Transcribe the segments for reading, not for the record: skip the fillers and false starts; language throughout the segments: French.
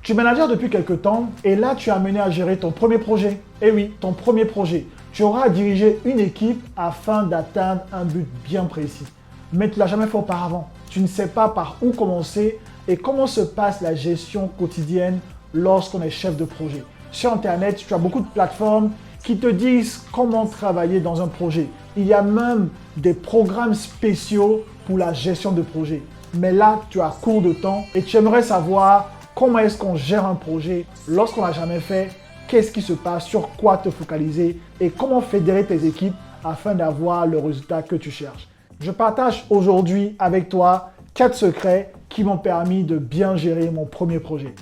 Tu es manager depuis quelques temps et là, tu es amené à gérer ton premier projet. Eh oui, ton premier projet. Tu auras à diriger une équipe afin d'atteindre un but bien précis. Mais tu ne l'as jamais fait auparavant. Tu ne sais pas par où commencer et comment se passe la gestion quotidienne lorsqu'on est chef de projet. Sur Internet, tu as beaucoup de plateformes qui te disent comment travailler dans un projet. Il y a même des programmes spéciaux pour la gestion de projet. Mais là, tu as court de temps et tu aimerais savoir comment est-ce qu'on gère un projet lorsqu'on l'a jamais fait, qu'est-ce qui se passe, sur quoi te focaliser et comment fédérer tes équipes afin d'avoir le résultat que tu cherches. Je partage aujourd'hui avec toi 4 secrets qui m'ont permis de bien gérer mon premier projet.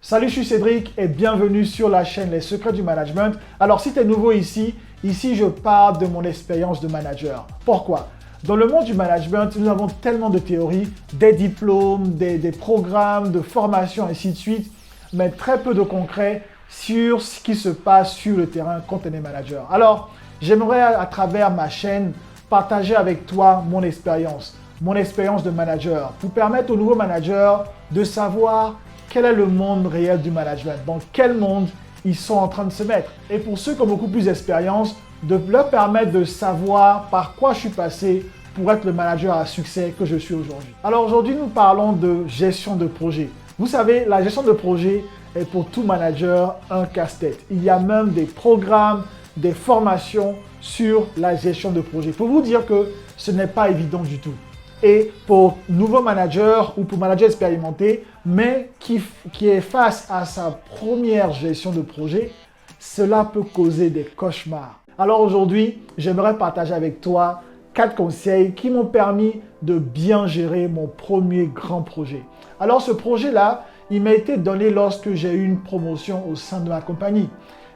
Salut, je suis Cédric et bienvenue sur la chaîne Les Secrets du Management. Alors si tu es nouveau ici je parle de mon expérience de manager. Pourquoi? Dans le monde du management, nous avons tellement de théories, des diplômes, des programmes, de formations, ainsi de suite, mais très peu de concret sur ce qui se passe sur le terrain quand on est manager. Alors, j'aimerais à travers ma chaîne partager avec toi mon expérience de manager, pour permettre aux nouveaux managers de savoir quel est le monde réel du management, dans quel monde ils sont en train de se mettre. Et pour ceux qui ont beaucoup plus d'expérience, de leur permettre de savoir par quoi je suis passé pour être le manager à succès que je suis aujourd'hui. Alors aujourd'hui, nous parlons de gestion de projet. Vous savez, la gestion de projet est pour tout manager un casse-tête. Il y a même des programmes, des formations sur la gestion de projet. Il faut vous dire que ce n'est pas évident du tout. Et pour nouveaux managers ou pour managers expérimentés, mais qui est face à sa première gestion de projet, cela peut causer des cauchemars. Alors aujourd'hui, j'aimerais partager avec toi 4 conseils qui m'ont permis de bien gérer mon premier grand projet. Alors ce projet-là, il m'a été donné lorsque j'ai eu une promotion au sein de ma compagnie.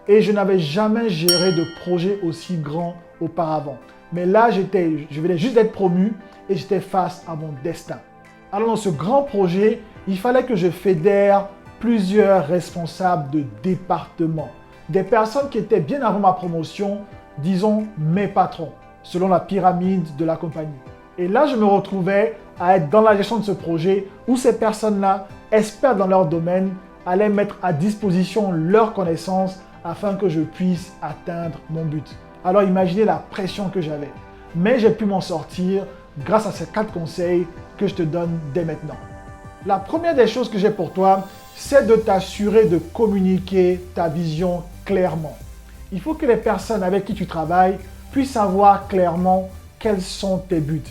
Et je n'avais jamais géré de projet aussi grand auparavant. Mais là, je venais juste d'être promu et j'étais face à mon destin. Alors dans ce grand projet, il fallait que je fédère plusieurs responsables de département. Des personnes qui étaient bien avant ma promotion, disons mes patrons, selon la pyramide de la compagnie. Et là, je me retrouvais à être dans la gestion de ce projet où ces personnes-là, expertes dans leur domaine, allaient mettre à disposition leurs connaissances afin que je puisse atteindre mon but. Alors imaginez la pression que j'avais. Mais j'ai pu m'en sortir grâce à ces 4 conseils que je te donne dès maintenant. La première des choses que j'ai pour toi, c'est de t'assurer de communiquer ta vision clairement. Il faut que les personnes avec qui tu travailles puissent savoir clairement quels sont tes buts,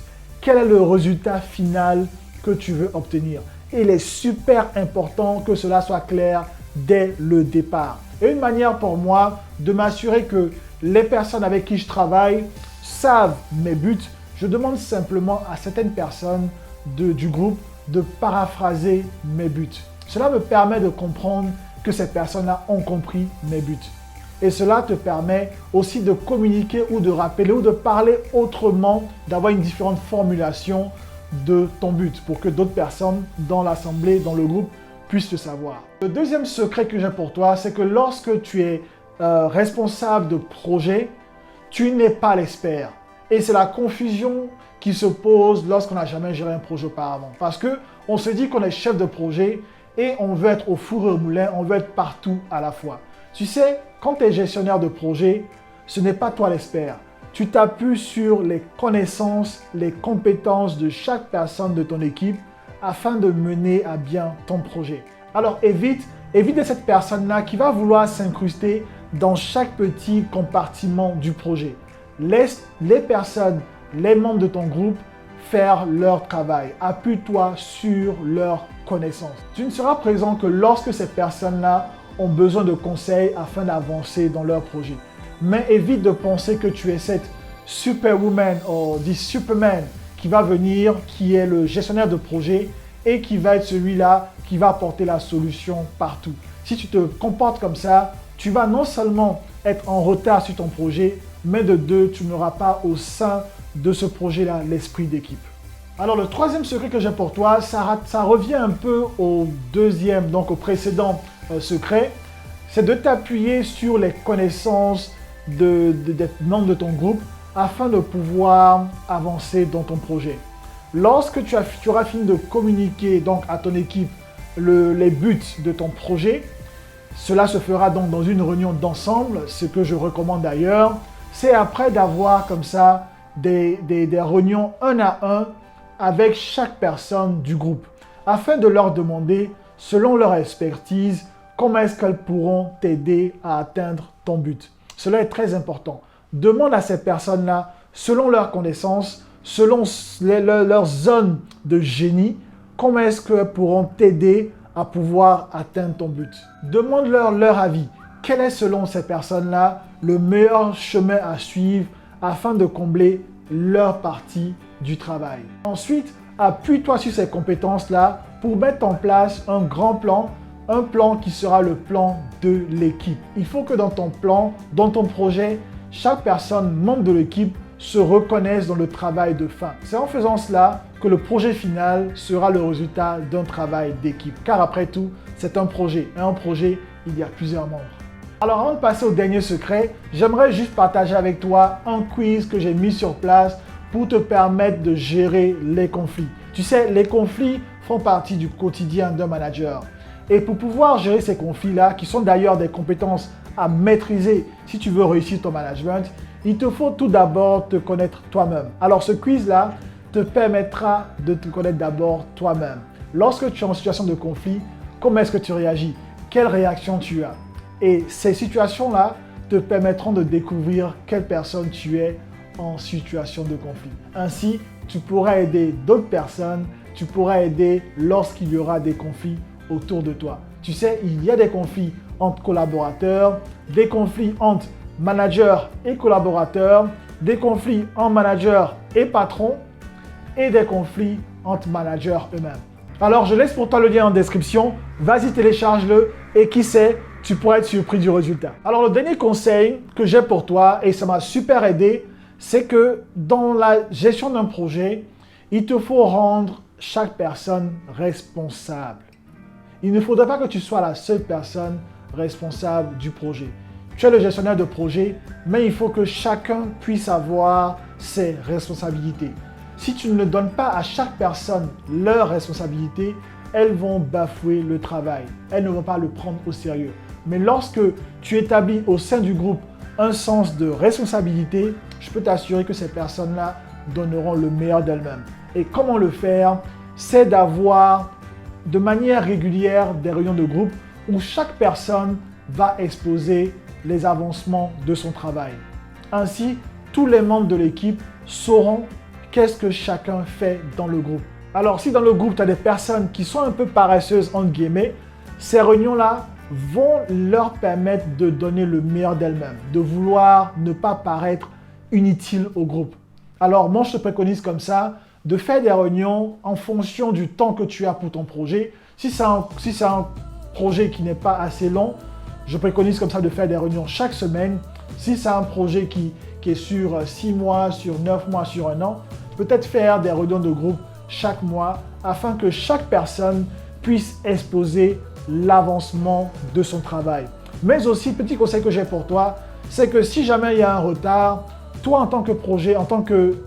quel est le résultat final que tu veux obtenir. Et il est super important que cela soit clair dès le départ. Et une manière pour moi de m'assurer que les personnes avec qui je travaille savent mes buts, je demande simplement à certaines personnes du groupe de paraphraser mes buts. Cela me permet de comprendre que ces personnes-là ont compris mes buts. Et cela te permet aussi de communiquer ou de rappeler ou de parler autrement, d'avoir une différente formulation de ton but pour que d'autres personnes dans l'assemblée, dans le groupe, puissent le savoir. Le deuxième secret que j'ai pour toi, c'est que lorsque tu es responsable de projet, tu n'es pas l'expert. Et c'est la confusion qui se pose lorsqu'on n'a jamais géré un projet auparavant. Parce qu'on se dit qu'on est chef de projet et on veut être au four et au moulin, on veut être partout à la fois. Tu sais, quand tu es gestionnaire de projet, ce n'est pas toi l'expert. Tu t'appuies sur les connaissances, les compétences de chaque personne de ton équipe afin de mener à bien ton projet. Alors évite cette personne-là qui va vouloir s'incruster dans chaque petit compartiment du projet. Laisse les personnes, les membres de ton groupe faire leur travail. Appuie-toi sur leurs connaissances. Tu ne seras présent que lorsque ces personnes-là ont besoin de conseils afin d'avancer dans leur projet. Mais évite de penser que tu es cette superwoman ou this superman qui va venir, qui est le gestionnaire de projet et qui va être celui-là qui va apporter la solution partout. Si tu te comportes comme ça, tu vas non seulement être en retard sur ton projet, mais de deux, tu n'auras pas au sein de ce projet-là l'esprit d'équipe. Alors le troisième secret que j'ai pour toi, ça revient un peu au deuxième, donc au précédent secret, c'est de t'appuyer sur les connaissances des membres de ton groupe afin de pouvoir avancer dans ton projet. Lorsque tu auras fini de communiquer donc à ton équipe les buts de ton projet, cela se fera donc dans une réunion d'ensemble. Ce que je recommande d'ailleurs, c'est après d'avoir comme ça des réunions un à un avec chaque personne du groupe, afin de leur demander, selon leur expertise, comment est-ce qu'elles pourront t'aider à atteindre ton but. Cela est très important. Demande à ces personnes-là, selon leurs connaissances, selon leur zone de génie, comment est-ce qu'elles pourront t'aider à pouvoir atteindre ton but. Demande-leur leur avis. Quel est selon ces personnes-là le meilleur chemin à suivre afin de combler leur partie du travail. Ensuite, appuie-toi sur ces compétences-là pour mettre en place un grand plan, un plan qui sera le plan de l'équipe. Il faut que dans ton plan, dans ton projet, chaque personne, membre de l'équipe, se reconnaisse dans le travail de fin. C'est en faisant cela que le projet final sera le résultat d'un travail d'équipe. Car après tout, c'est un projet. Et un projet, il y a plusieurs membres. Alors avant de passer au dernier secret, j'aimerais juste partager avec toi un quiz que j'ai mis sur place pour te permettre de gérer les conflits. Tu sais, les conflits font partie du quotidien d'un manager. Et pour pouvoir gérer ces conflits-là, qui sont d'ailleurs des compétences à maîtriser si tu veux réussir ton management, il te faut tout d'abord te connaître toi-même. Alors ce quiz-là te permettra de te connaître d'abord toi-même. Lorsque tu es en situation de conflit, comment est-ce que tu réagis? Quelle réaction tu as? Et ces situations-là te permettront de découvrir quelle personne tu es en situation de conflit. Ainsi, tu pourras aider d'autres personnes, tu pourras aider lorsqu'il y aura des conflits autour de toi. Tu sais, il y a des conflits entre collaborateurs, des conflits entre managers et collaborateurs, des conflits entre managers et patrons et des conflits entre managers eux-mêmes. Alors, je laisse pour toi le lien en description. Vas-y, télécharge-le et qui sait, tu pourrais être surpris du résultat. Alors, le dernier conseil que j'ai pour toi, et ça m'a super aidé, c'est que dans la gestion d'un projet, il te faut rendre chaque personne responsable. Il ne faudrait pas que tu sois la seule personne responsable du projet. Tu es le gestionnaire de projet, mais il faut que chacun puisse avoir ses responsabilités. Si tu ne donnes pas à chaque personne leur responsabilité, elles vont bafouer le travail. Elles ne vont pas le prendre au sérieux. Mais lorsque tu établis au sein du groupe un sens de responsabilité, je peux t'assurer que ces personnes-là donneront le meilleur d'elles-mêmes. Et comment le faire? C'est d'avoir de manière régulière des réunions de groupe où chaque personne va exposer les avancements de son travail. Ainsi, tous les membres de l'équipe sauront qu'est-ce que chacun fait dans le groupe. Alors, si dans le groupe, tu as des personnes qui sont un peu paresseuses, entre guillemets, ces réunions-là vont leur permettre de donner le meilleur d'elles-mêmes, de vouloir ne pas paraître inutile au groupe. Alors, moi, je te préconise comme ça, de faire des réunions en fonction du temps que tu as pour ton projet. Si c'est un projet qui n'est pas assez long, je préconise comme ça de faire des réunions chaque semaine. Si c'est un projet qui est sur 6 mois, sur 9 mois, sur un an, peut-être faire des réunions de groupe chaque mois afin que chaque personne puisse exposer l'avancement de son travail. Mais aussi, petit conseil que j'ai pour toi, c'est que si jamais il y a un retard, toi en tant que projet, en tant que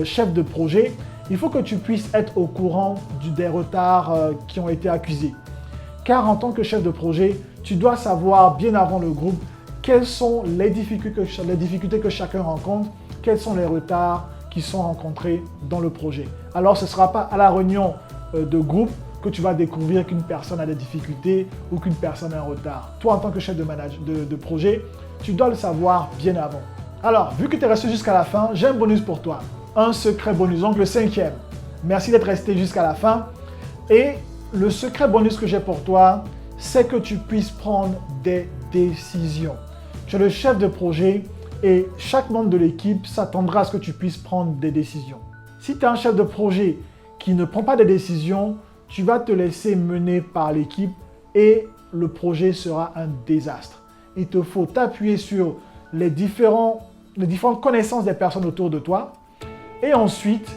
chef de projet, il faut que tu puisses être au courant des retards qui ont été accusés. Car en tant que chef de projet, tu dois savoir bien avant le groupe quelles sont les difficultés que chacun rencontre, quels sont les retards qui sont rencontrés dans le projet. Alors ce ne sera pas à la réunion de groupe que tu vas découvrir qu'une personne a des difficultés ou qu'une personne a un retard. Toi, en tant que chef de projet, tu dois le savoir bien avant. Alors, vu que tu es resté jusqu'à la fin, j'ai un bonus pour toi. Un secret bonus, donc le 5e. Merci d'être resté jusqu'à la fin. Et le secret bonus que j'ai pour toi, c'est que tu puisses prendre des décisions. Tu es le chef de projet et chaque membre de l'équipe s'attendra à ce que tu puisses prendre des décisions. Si tu es un chef de projet qui ne prend pas de décisions, tu vas te laisser mener par l'équipe et le projet sera un désastre. Il te faut t'appuyer sur les différentes connaissances des personnes autour de toi et ensuite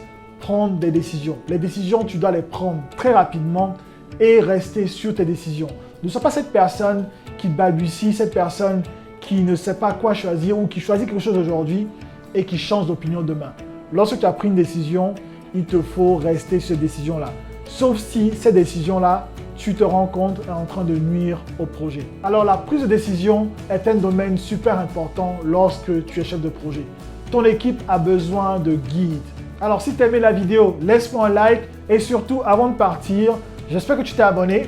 prendre des décisions. Les décisions, tu dois les prendre très rapidement et rester sur tes décisions. Ne sois pas cette personne qui balbutie, cette personne qui ne sait pas quoi choisir ou qui choisit quelque chose aujourd'hui et qui change d'opinion demain. Lorsque tu as pris une décision, il te faut rester sur cette décision-là. Sauf si cette décision-là, tu te rends compte, est en train de nuire au projet. Alors la prise de décision est un domaine super important lorsque tu es chef de projet. Ton équipe a besoin de guides. Alors si tu as aimé la vidéo, laisse-moi un like et surtout avant de partir, j'espère que tu t'es abonné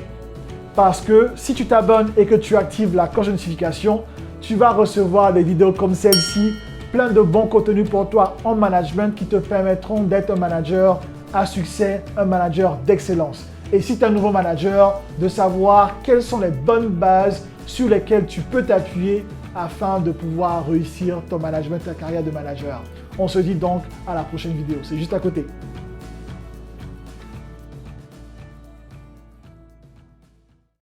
parce que si tu t'abonnes et que tu actives la cloche de notification, tu vas recevoir des vidéos comme celle-ci, plein de bons contenus pour toi en management qui te permettront d'être un manager à succès, un manager d'excellence. Et si tu es un nouveau manager, de savoir quelles sont les bonnes bases sur lesquelles tu peux t'appuyer afin de pouvoir réussir ton management, ta carrière de manager. On se dit donc à la prochaine vidéo. C'est juste à côté.